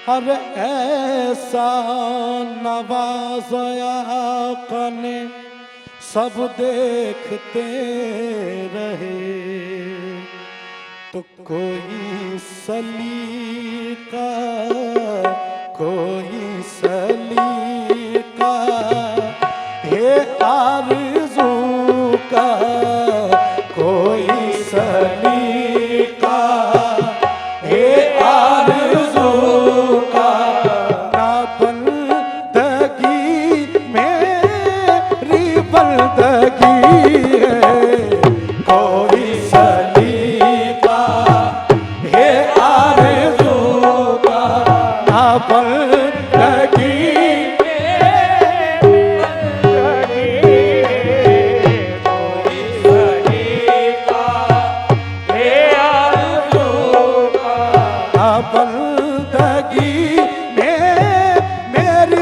और ऐसा नवाज़ा आका ने सब देखते रहे, तो कोई सलीका कोई सलीका है आरज़ू का, कोई सलीका है आरज़ू का, ना बंदगी मेरी बंदगी है, कोई सलीका है आरज़ू का, ना बंदगी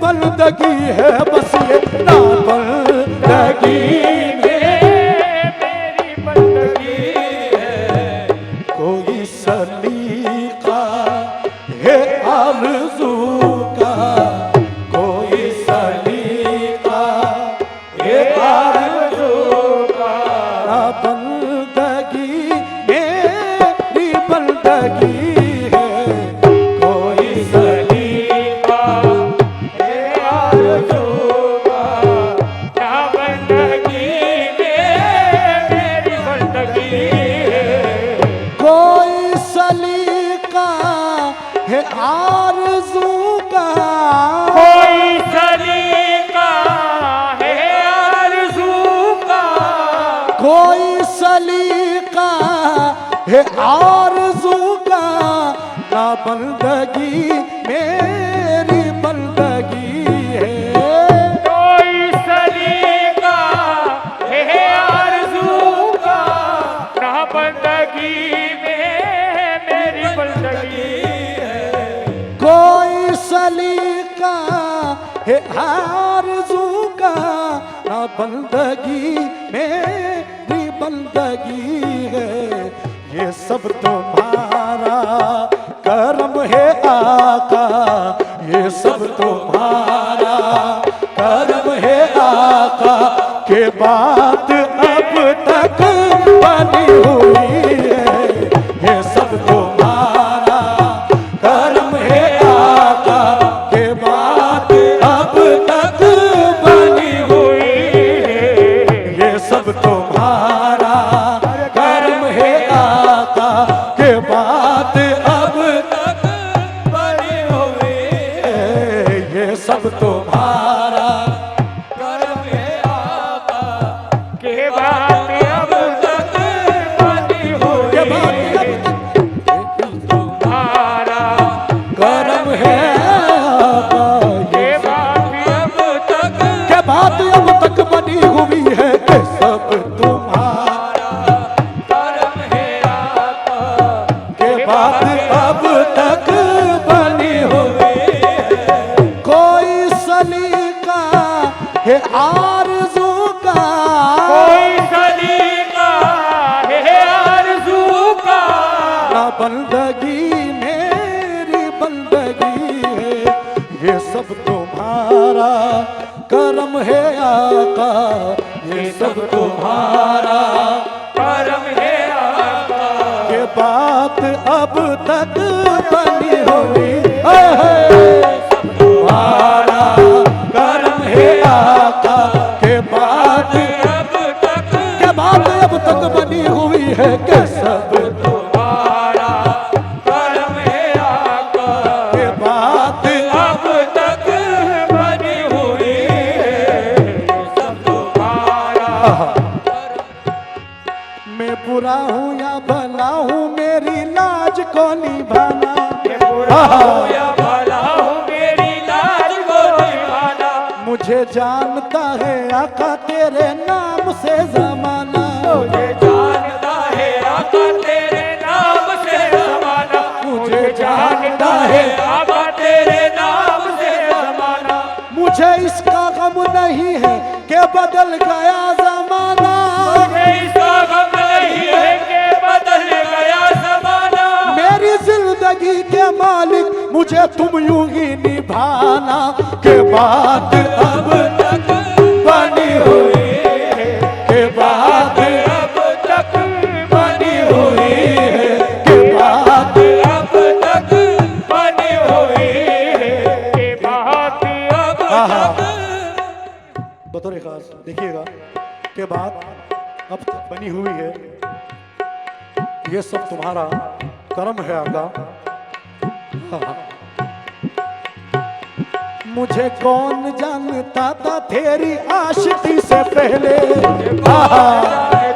बंदगी है, बस ये ना बंदगी में मेरी बंदगी है, कोई सलीका है आरज़ू का, कोई सलीका है आरज़ू का, ना बंदगी मेरी बंदगी है, कोई सलीका है आरज़ू का, कोई सलीका है आरज़ू का, कोई सलीका है आरज़ू का, ना बंदगी मेरी बंदगी है, कोई सलीका है आरज़ू का, ना बंदगी में मेरी बंदगी है, कोई सलीका है आरज़ू का, ना बंदगी मेरी बंदगी है, ये सब तुम्हारा करम है आका, ये सब तुम्हारा करम है आका, के बात अब तक बनी हुई है, ये सब तुम्हारा करम है आका, के बात अब तक बनी हुई है, ये सब तुम्हारा करम है आका, के बात अब तक बनी हुई है, ये सब तुम्हारा करम है आका, के बात अब तक बनी हुई, के बात तुम्हारा करम है आका, के बात अब तक के बात अब तक बनी हुई है, ये सब तुम्हारा करम है आका, के बात अब तक बनी हुई है, कोई सलीका है आरज़ू का, कोई सलीका है आरज़ू का, ना बंदगी मेरी बंदगी है, ये सब तुम्हारा करम है आका, ये सब तुम्हारा करम है आका, के बात अब तक बनी हुई है, तुम्हारा करम है आका, के बात अब तक बनी हुई है, के सब तुम्हारा करम है आका, के बात अब तक बनी हुई है, सब तुम्हारा मैं बुरा हूँ या भला हूँ, मेरी लाज को निभाना, ये बुरा हो या भला हो मेरी लाज को निभाना, मुझे जानता है आका तेरे नाम से जमाना, मुझे जानता है आका तेरे नाम से जमाना, मुझे जानता है आका तेरे नाम से जमाना, मुझे इसका गम नहीं है कि बदल गया जमाना, मुझे इसका गम नहीं है कि बदल गया जमाना, मेरी जिंदगी के मालिक मुझे तुम यूं ही निभाना के बात अब तक बनी हुई है के बात अब तक बनी हुई है के बात अब तक बनी हुई है के बात अब तक बतौर खास देखिएगा के बात अब तक बनी हुई है। ये सब तुम्हारा कर्म है आका। मुझे कौन जानता था तेरी आशिकी से पहले।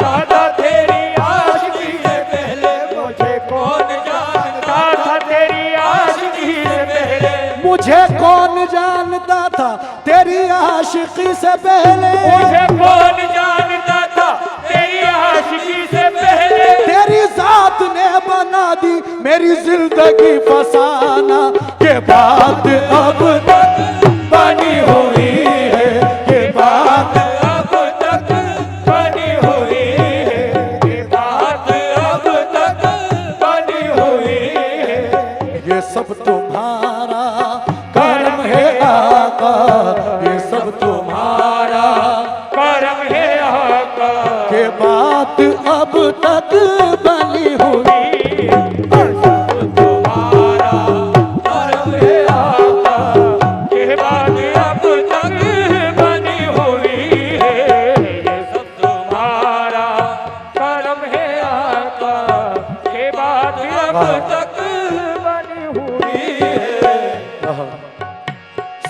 दादा तेरी आशिकी से पहले मुझे कौन जानता था तेरी आशिकी से पहले मुझे कौन जानता था तेरी आशिकी से पहले। मुझे कौन जानता था तेरी आशिकी से पहले तेरी जात ने बना दी मेरी जिंदगी फसाना के बाद अब तक बनी हुई है के बाद अब तक बनी हुई है के बात अब तक बनी हुई है ये सब तुम्हारा कर्म है आका। ये सब तुम्हारा कर्म है आका के बात अब तक बनी हुई। तुम्हारा कर्म है आका के बात अब तक बनी हुई है ये सब तुम्हारा कर्म है आका के बात अब तक बनी हुई है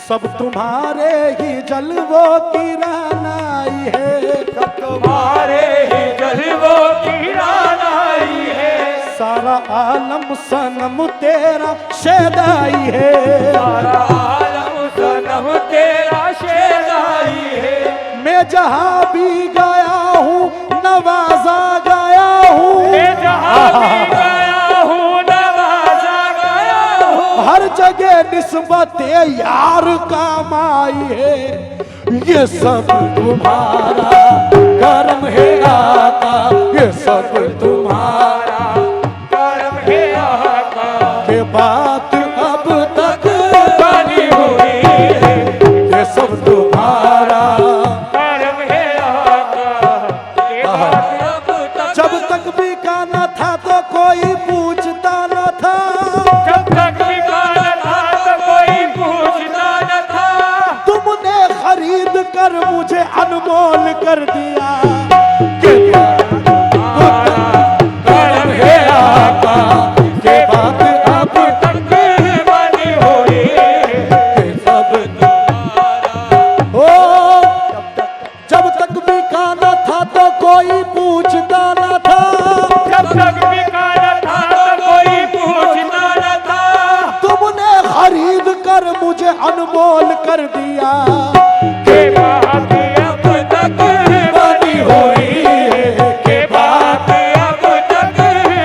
सब तुम्हारे ही जलवों की रानाई है। सब तुम्हारे ही जलवों की रानाई है सारा आलम सनम तेरा शेदाई है। सारा आलम सनम तेरा शेदाई है मैं जहाँ भी गया हूँ नवाजा गया हूँ। मैं जहाँ भी गया हूँ नवाजा गया हूँ हर जगह निस्बत यार काम आई है। ये सब तुम्हारा कर्म है आका। ये सब तुम्हारा कर्म है आका के बात अब तक बनी हुई है ये सब तुम्हारा कर्म है आका के बात अब तक जब तक भी गाना था तो कोई पूछता न था। जब तक बिगाड़ा था तो कोई पूछता न था तुमने खरीद कर मुझे अनमोल कर दिया के कर्म है आका के बात अब तक बनी हुई के सब ओ जब तक भी गाना था तो कोई पूछता न था। जब तक बिगाड़ा था तो कोई पूछता न था तुमने खरीद कर मुझे अनमोल कर दिया के बात अब तक बनी हुई है के बात अब तक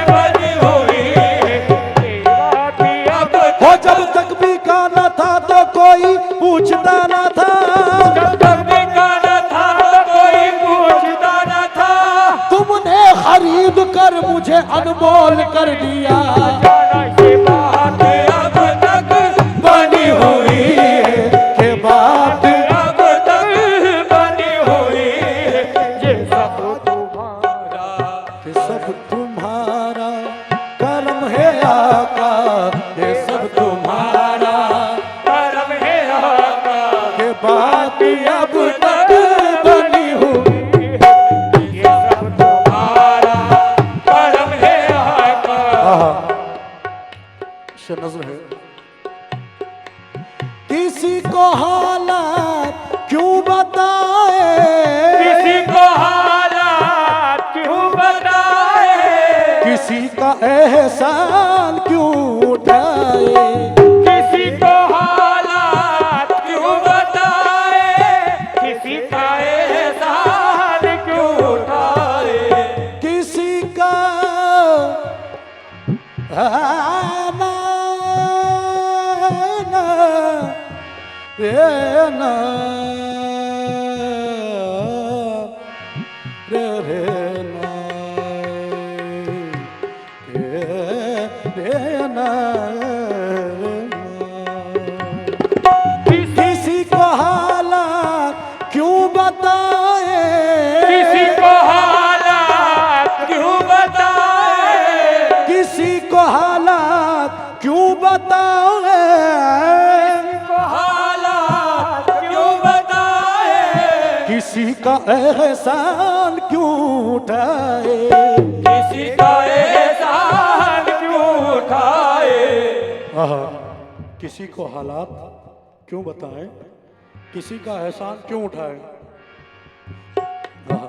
बनी हुई है के बात अब हो जब तक भी गाना था तो कोई पूछता न था। जब तक बिगाड़ा था तो कोई पूछता न था तुमने खरीद कर मुझे अनमोल कर दिया ये बात अब तक बनी हुई है के बात अब तक बनी हुई है ये सब तुम्हारा ये सब तुम्हारा कर्म है आका। ये सब तुम्हारा कर्म है आका के बात अब तक बनी हुई। ये सब तुम्हारा कर्म है आका नजर है किसी को हालात क्यों बताए। किसी को हालात क्यों बताए किसी का एहसान क्यों उठाए। किसी को हालात क्यों बताए किसी का एहसान क्यों उठाए किसी का आना ना रे ना रे रे ना रे रे ना किसी का एहसान क्यों उठाए, किसी का एहसान क्यों उठाए, आहा, किसी को हालात क्यों बताएं, किसी का एहसान क्यों उठाए। आहा,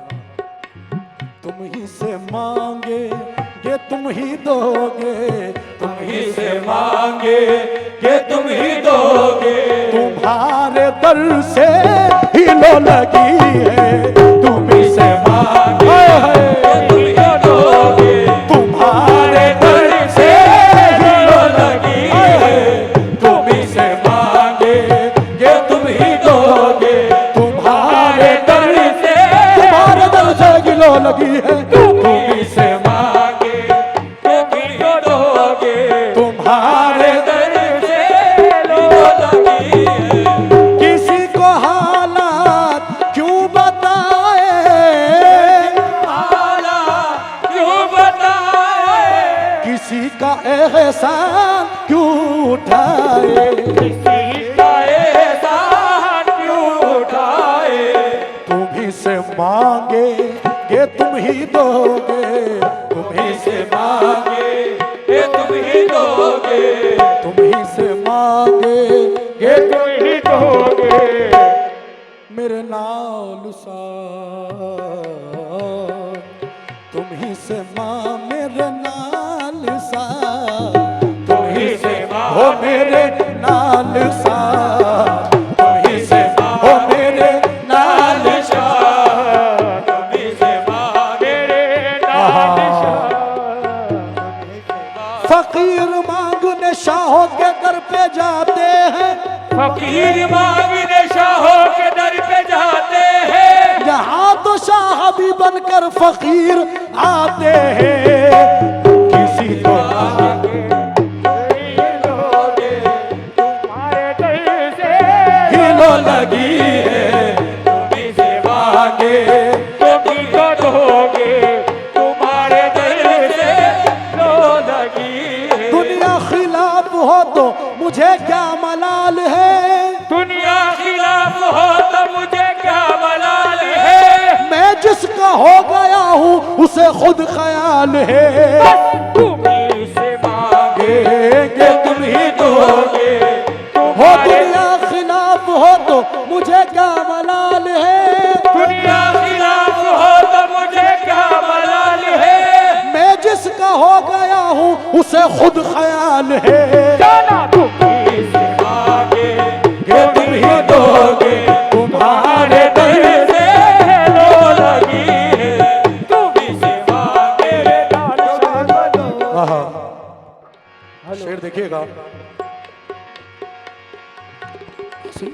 तुम ही से मांगे ये तुम ही दोगे, तुम ही से मांगे कि तुम ही दोगे, तुम्हारे दर से ही लो लगी है, तुम ही से मांगे तुम ही दोगे, तुम्हारे दर से ही लो लगी है, तुम ही से मांगे कि तुम ही दोगे, तुम्हारे दर से तुम्हारे दर से ही लो लगी है, तुम ही से मांगे तुम ही दोगे, तुम्हारे दर से लो लगी है। किसी को हालात क्यों बताए, आला क्यों बताए, किसी का एहसान क्यों उठाए, किसी का एहसान क्यों उठाए, तुम ही से मांगे ये तुम ही दोगे, तुम ही से मांगे ये तुम ही दोगे, तुम ही से मांगे ये तुम ही दोगे, मेरे नाल सा, तुम ही से मां मेरे नाल सा, तुम ही से हो मेरे नाल सा, तुम ही से हो मेरे नाल सा। तुम ही से मांगे नाल फकीर मांगने शाहों के दर पे जाते हैं, फकीर मांगने शाहों के दर पे जाते हैं, यहाँ तो शाह भी बनकर फकीर आते हैं, किसी को तुम्हारे दर से हिलो लगी है, तुम ही से मांगे तुम ही को दोगे, तुम्हारे दर से लो लगी है। दुनिया खिलाफ हो तो मुझे क्या मलाल है, दुनिया खिलाफ हो तो मुझे क्या मलाल है, मैं जिसका हो गया हूँ उसे खुद ख्याल है, तुम ही से मांगे ये तुम ही दोगे, हो दुनिया खिलाफ हो तो मुझे क्या मलाल है, दुनिया खिलाफ हो तो मुझे क्या मलाल है, मैं जिसका हो गया हूँ उसे खुद ख्याल है, जाना तुम ही से मांगे ये तुम ही दोगे, तुम्हारे दर से लो लगी है, तुम ही से मांगे नाल आहा, शेर देखिएगा,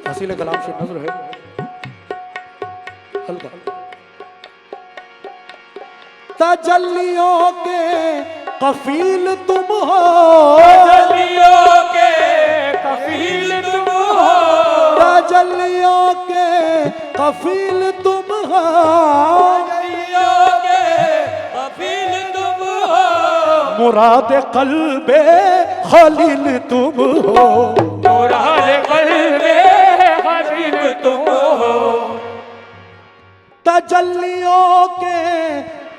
हसीले कलाम से नजर है हल्का। तजल्लियों के कफील तुम हो, तजल्लियों के कफील तुम हो, तजल्लियों के कफील तुम हो, तजल्लियों के कफील तुम हो, मुराद कल्बे खलील तुम हो, मुराद क़ल्बे खलील तुम हो, तजल्लियों के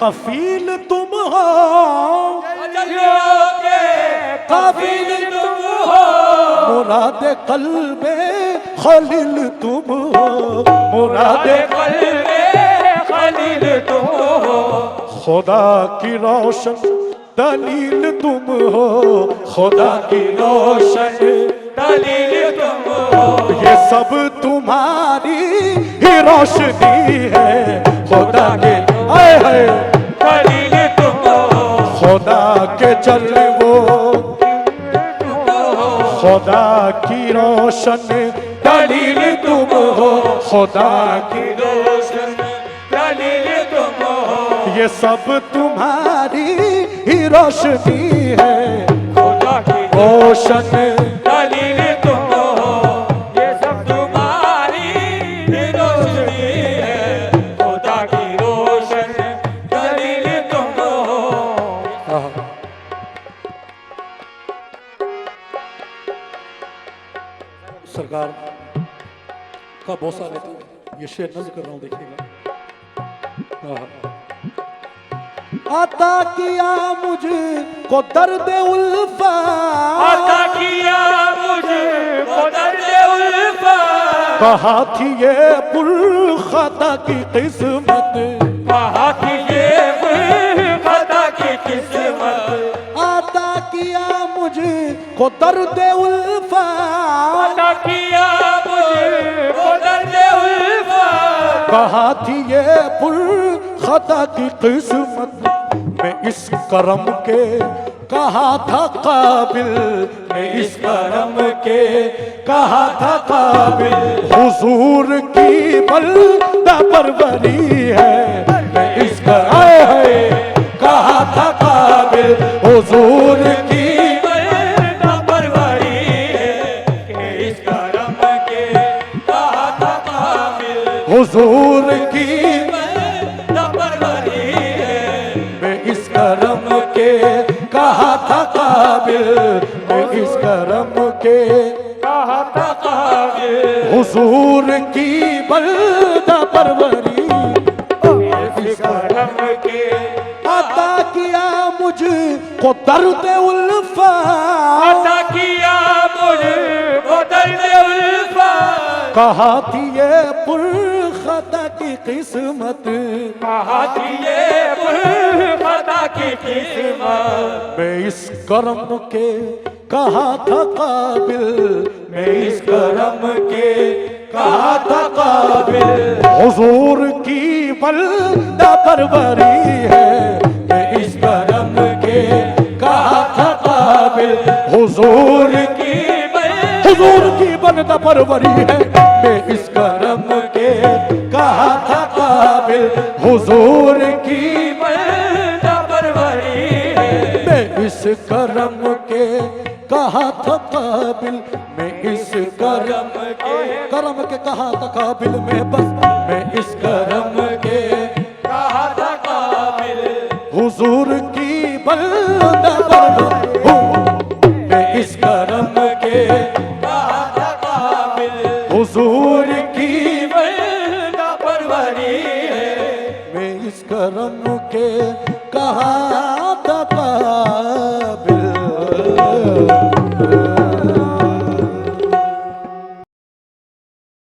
कफील तुम हो, तजल्लियों के कफील तुम हो, मुराद कल्बे खलील तुम हो, मुराद क़ल्बे खलील तुम हो, खुदा की रोशन दलील तुम हो, खुदा की रोशन दलील तुम हो, ये सब तुम्हारी ही रोशनी है, खुदा के आए है, दलील तुम हो, खुदा के जलवो, खुदा की रोशन दलील तुम हो, खुदा की रोशन दलील तुम हो, ये सब तुम्हारी ही रोशनी है, खुदा की रोशन दलील तुम हो, ये सब तुम्हारी रोशनी है, खुदा की रोशन दलील तुम हो। सरकार का बोसा लेते ये शेर नज़र कर रहा हूँ, देखिएगा। अता किया मुझको दर्द उल्फा, अता किया मुझको दर्द उल्फा, कहा थी ये पुरखता की किस्मत, कहा थी ये पुरखता की किस्मत। अता किया मुझको दर्द उल्फा, अता किया मुझको दर्द उल्फा, कहा थी ये पुरखता की किस्मत। मैं इस करम के कहा था काबिल, मैं इस करम के कहा था काबिल, हुजूर की बल्दा परवरी है, मैं इस कहा था काबिल, हुजूर की बल्दा परवरी है, कि इस करम के कहा था काबिल, हुजूर की बल्दा परवरी है, मैं इस करम के कहा था काबिल, मैं इस करम के कहा था काबिल, हुजूर की बल्दा परवरी, इस करम के अता किया मुझको दर्द उल्फा, अता किया मुझको दर्द उल्फा, कहा थी ये पुरखता की किस्मत, कहा थी ये पुरखता की किस्मत। मैं इस करम के कहा था काबिल, मैं इस करम के कहा था काबिल, हुजूर की बल्दा परवरी है, मैं इस करम के कहा था काबिल, हुजूर की बल्दा परवरी है, मैं इस करम के कहा था काबिल, हुजूर की बल्दा परवरी है, मैं इस करम के कहा था काबिल, मैं इस करम के कहा था काबिल में, बस मैं इस करम के कहा था काबिल, हुजूर की बल्दा परवरी हूँ, मैं इस करम के कहा था काबिल, हुजूर की बल्दा परवरी है, मैं इस करम के कहा था काबिल।